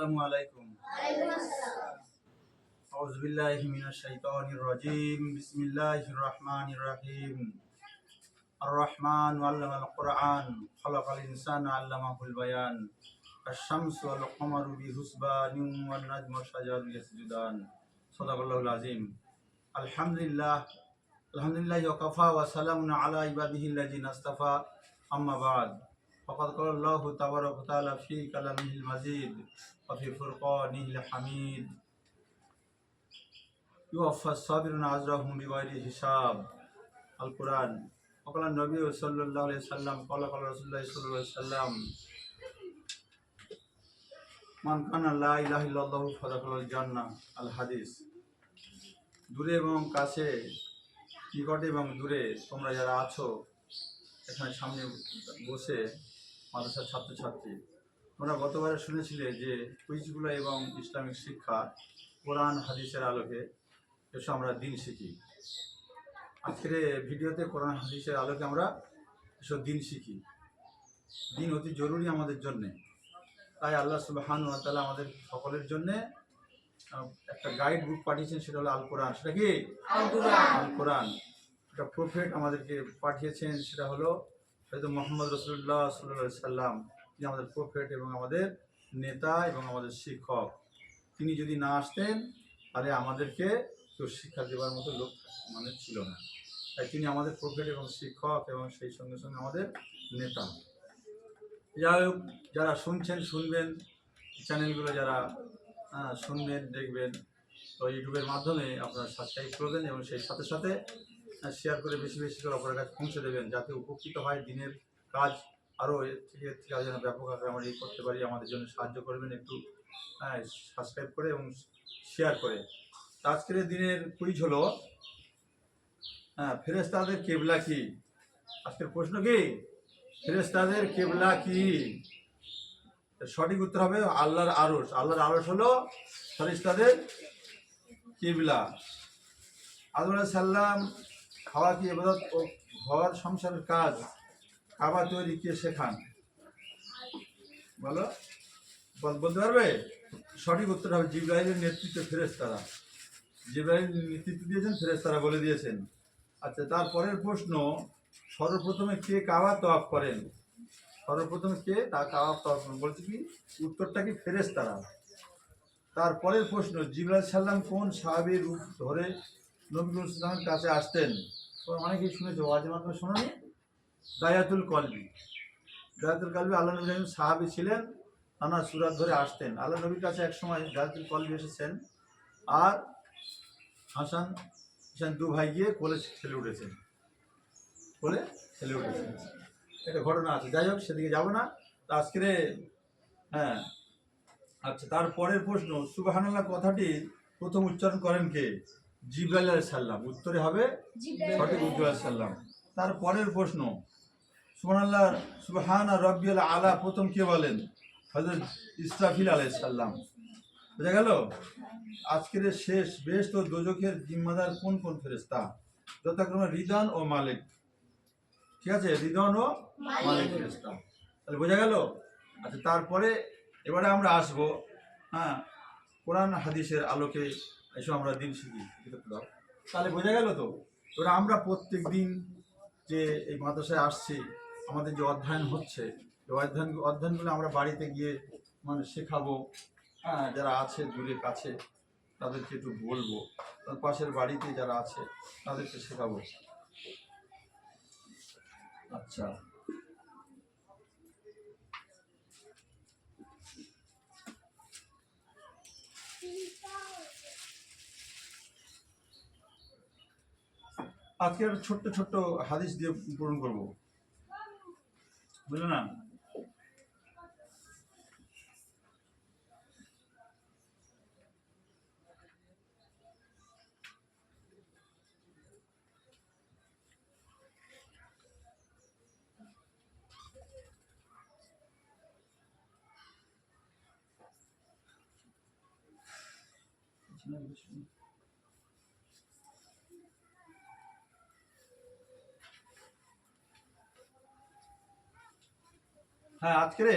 আসসালামু আলাইকুম। আউযু বিল্লাহি মিনাশ শাইতানির রাজীম। বিসমিল্লাহির রাহমানির রাহিম। আর-রাহমান আল্লামাল কুরআন, খালাকাল ইনসানা আল্লামাহুল বায়ান। আশ-শামসু ওয়াল কমারু বিহুসবানিন ওয়ান নাজমু ওয়াশ-শাজারু ইয়াসজুদান। সাদাকাল্লাহুল আযীম। আলহামদুলিল্লাহ, আলহামদুলিল্লাহি ওয়া কাফা ওয়া সালামুন আলা ইবাদিহিল্লাযিনা ইসতাফা। আম্মা বা'দ। ফাকাদ ক্বালা আল্লাহু তাবারাকা ওয়া তাআলা ফি কালামিহিল মাজিদ ওয়া ফি ফুরকানিহিল হামিদ। ইউওয়াফাস সাবিরুনা আজরাহুম বিগাইরি হিসাব। আল কুরআন। ওয়াকালা নবী সাল্লাল্লাহু আলাইহি সাল্লাম, ক্বালা রাসূলুল্লাহ সাল্লাল্লাহু আলাইহি সাল্লাম, মান কানা লা ইলাহা ইল্লাল্লাহু ফাদাখালাল জান্নাহ। আল হাদিস। দূরে এবং কাছে, নিকটে এবং দূরে তোমরা যারা আছো এখানে সামনে বসে, মাদ্রাসার ছাত্রছাত্রী, তোমরা গতবারে শুনেছিলে যে কুইজগুলো এবং ইসলামিক শিক্ষা, কোরআন হাদিসের আলোকে এসব আমরা দিন শিখি। আজকের ভিডিওতে কোরআন হাদিসের আলোকে আমরা এসব দিন শিখি। দিন অতি জরুরি আমাদের জন্যে। তাই আল্লাহ সুবহানাহু ওয়া তাআলা আমাদের সকলের জন্যে একটা গাইড বুক পাঠিয়েছেন, সেটা হলো আল কোরআন। সেটা কি? আল কোরআন। একটা প্রফেট আমাদেরকে পাঠিয়েছেন, সেটা হলো হয়তো মোহাম্মদ রাসূলুল্লাহ সাল্লাল্লাহু আলাইহি সাল্লাম। তিনি আমাদের প্রফেট এবং আমাদের নেতা এবং আমাদের শিক্ষক। তিনি যদি না আসতেন তাহলে আমাদেরকে কেউ শিক্ষা দেওয়ার মতো লোক ছিল না। তাই তিনি আমাদের প্রফেট এবং শিক্ষক এবং সেই সঙ্গে সঙ্গে আমাদের নেতা। যাই হোক, যারা শুনছেন, শুনবেন, চ্যানেলগুলো যারা শুনবেন, দেখবেন, তো ইউটিউবের মাধ্যমে আপনারা সাবস্ক্রাইব করবেন এবং সেই সাথে সাথে শেয়ার করে বেশি বেশি করে অপরের কাছে পৌঁছে দেবেন, যাতে উপকৃত হয়। দিনের কাজ আরও এর থেকে যেন ব্যাপক আকারে আমরা করতে পারি। আমাদের জন্য সাহায্য করবেন একটু সাবস্ক্রাইব করে এবং শেয়ার করে। আজকের দিনের কুইজ হলো ফেরেশতাদের কিবলা কি? আজকের প্রশ্ন কি? ফেরেশতাদের কিবলা কি? সঠিক উত্তর হবে আল্লাহর আরশ। আল্লাহর আরশ হলো ফেরেশতাদের কিবলা। আদম আলাইহিস সালাম খাওয়া কি ইবাদত ও ঘর সংসারের কাজ, কাবা তৈরি কে শেখান? বলো, বলতে পারবে? সঠিক উত্তর হবে জিবরাইলের নেতৃত্বে ফেরেশতারা। জিবরাইল নেতৃত্ব দিয়েছেন, ফেরেশতারা বলে দিয়েছেন। আচ্ছা, তারপরের প্রশ্ন, সর্বপ্রথমে কে কাবা তওয়াফ করেন? সর্বপ্রথমে কে কাবা তওয়াফ করেন? বলছে কি উত্তরটা কি? ফেরেশতারা। তারপরের প্রশ্ন, জিবরাইল সাল্লাম কোন সাহাবীর রূপ ধরে নবী সাল্লাল্লাহু কাছে আসতেন? অনেকেই শুনেছো, ওয়াজের মাধ্যমে শোনোনি? দায়াতুল কলবি। দায়াতুল কলবি আল্লাহ নবী একজন সাহাবী ছিলেন, নানা সুরাত ধরে আসতেন। আল্লাহ নবীর কাছে এক সময় দায়াতুল কলবি এসেছেন, আর হাসান হুসেন দু ভাই গিয়ে কোলে ঠেলে উঠেছেন। এটা ঘটনা আছে। যাই হোক, সেদিকে যাব না। তো আজকের আচ্ছা, তারপরের প্রশ্ন, সুবহানাল্লাহ কথাটি প্রথম উচ্চারণ করেন কে? জিবরাইল আলাইহিস সালাম। উত্তরে হবে সঠিক জিবরাইল আলাইহিস সালাম। তারপরের প্রশ্ন, সুবহানাল্লাহ সুবহানা রাব্বিয়াল আলা প্রথম কে বলেন? হযরত ইসরাফিল আলাইহিস সালাম। বুঝা গেল? আজকের শেষ, বেহেশত ও দোজখের জিম্মাদার কোন কোন ফেরেশতা? যথাক্রমে রিদওয়ান ও মালিক। ঠিক আছে, রিদওয়ান ও মালিক ফেরেশতা। তাহলে বোঝা গেল? আচ্ছা, তারপরে এবারে আমরা আসবো কোরআন হাদিসের আলোকে এসব আমরা দিন শিখি। তাহলে বোঝা গেল তো? এবার আমরা প্রত্যেক দিন যে এই মাদ্রাসায় আসছি, আমাদের যে অধ্যয়ন হচ্ছে, এই অধ্যয়নগুলো আমরা বাড়িতে গিয়ে শেখাবো। যারা আছে দূরে কাছে তাদেরকে একটু বলবো, তার পাশের বাড়িতে যারা আছে তাদেরকে শেখাবো। আচ্ছা, আজকে ছোট্ট ছোট্ট হাদিস দিয়ে পূরণ করবো, বুঝলে না? আজকের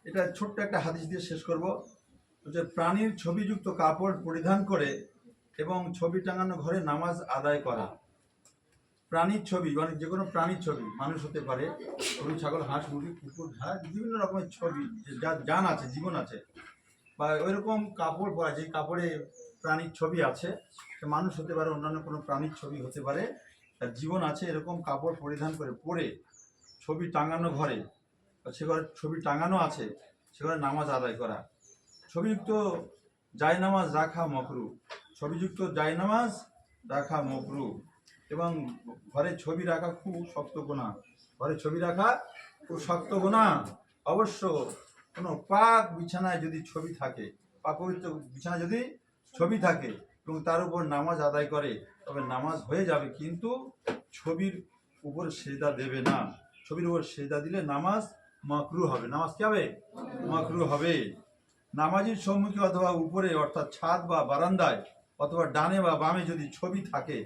এটা ছোট্ট একটা হাদিস দিয়ে শেষ করব, যে প্রাণীর ছবিযুক্ত কাপড় পরিধান করে এবং ছবি টাঙানো ঘরে নামাজ আদায় করা। প্রাণীর ছবি মানে যে কোনো প্রাণীর ছবি, মানুষ হতে পারে, গরু, ছাগল, হাঁস, মুরগি, কুকুর, ভেড়া, বিভিন্ন রকমের ছবি, যার জান আছে, জীবন আছে, বা ওইরকম কাপড় পরা যে কাপড়ে প্রাণীর ছবি আছে, সে মানুষ হতে পারে, অন্যান্য কোনো প্রাণীর ছবি হতে পারে, তার জীবন আছে, এরকম কাপড় পরিধান করে পরে ছবি টাঙানো ঘরে, সে ঘরে ছবি টাঙানো আছে, সে ঘরে নামাজ আদায় করা। ছবিযুক্ত জায়নামাজ রাখা মকরু, ছবিযুক্ত জায়নামাজ রাখা মকরু, এবং ঘরে ছবি রাখা খুব শক্ত গুনাহ। ঘরে ছবি রাখা খুব শক্ত গুনাহ। অবশ্য কোনো পাক বিছানায় যদি ছবি থাকে, পাক পবিত্র বিছানায় যদি ছবি থাকে এবং তার উপর নামাজ আদায় করে, তবে নামাজ হয়ে যাবে, কিন্তু ছবির উপর সেজদা দেবে না। ছবির উপর সেজদা দিলে নামাজ মাকরু হবে। নামাজ কি হবে? মাকরু হবে। নামাজের সম্মুখে অথবা উপরে অর্থাৎ ছাদ বা বারান্দায় অথবা ডানে বা বামে যদি ছবি থাকে,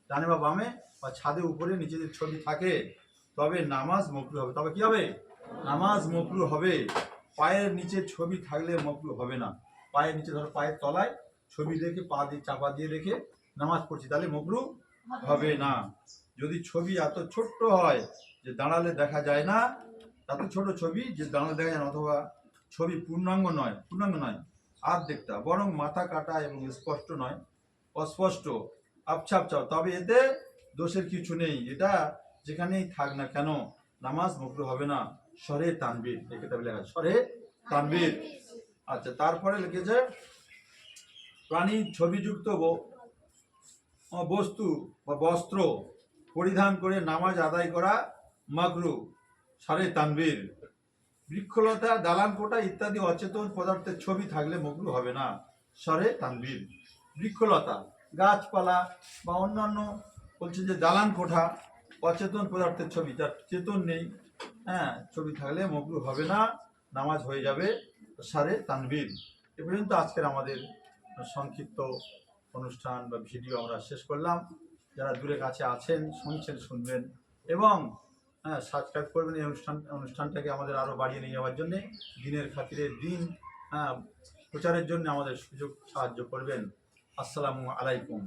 ডানে বা বামে বা ছাদে উপরে নিচে যদি ছবি থাকে, তবে নামাজ মকরু হবে। তবে কি হবে? নামাজ মকরু হবে। পায়ের নিচে ছবি থাকলে মকরু হবে না। পায়ের নিচে, ধরো পায়ের তলায় ছবি রেখে পা দিয়ে চাপা দিয়ে রেখে নামাজ পড়ছি, তাহলে মকরু হবে না। যদি ছবি এত ছোট্ট হয় যে দাঁড়ালে দেখা যায় না, এত ছোট ছবি যে দাঁড়ালে দেখা যায় না, অথবা ছবি পূর্ণাঙ্গ নয়, অর্ধেকটা, বরং মাথা কাটা এবং স্পষ্ট নয়, অস্পষ্ট, আবছা আবছা, তবে এতে দোষের কিছু নেই। এটা যেখানেই থাক না কেন, নামাজ মকরু হবে না। সরে তানবীর, এই কিতাবে লেখা সরে তানবীর। আচ্ছা, তারপরে লিখেছে প্রাণীর ছবিযুক্ত বস্তু বা বস্ত্র পরিধান করে নামাজ আদায় করা মাকরু, সরে তানবীর। বৃক্ষলতা, দালান কোঠা ইত্যাদি অচেতন পদার্থের ছবি থাকলে মকরু হবে না, সরে তানবীর। বৃক্ষলতা, গাছপালা বা অন্যান্য, বলছে যে দালান কোঠা, অচেতন পদার্থের ছবি, যার চেতন নেই, হ্যাঁ, ছবি থাকলে মকরু হবে না, নামাজ হয়ে যাবে, সরে তানবীর। এ পর্যন্ত আজকের আমাদের সংক্ষিপ্ত অনুষ্ঠান বা ভিডিও আমরা শেষ করলাম। যারা দূরে কাছে আছেন, শুনছেন, শুনবেন, এবং সাবস্ক্রাইব করবেন এই অনুষ্ঠানটাকে আমাদের আরও বাড়িয়ে নিয়ে যাওয়ার জন্যে, দিনের খাতিরে দিন প্রচারের জন্য আমাদের সাহায্য করবেন। আসসালামু আলাইকুম।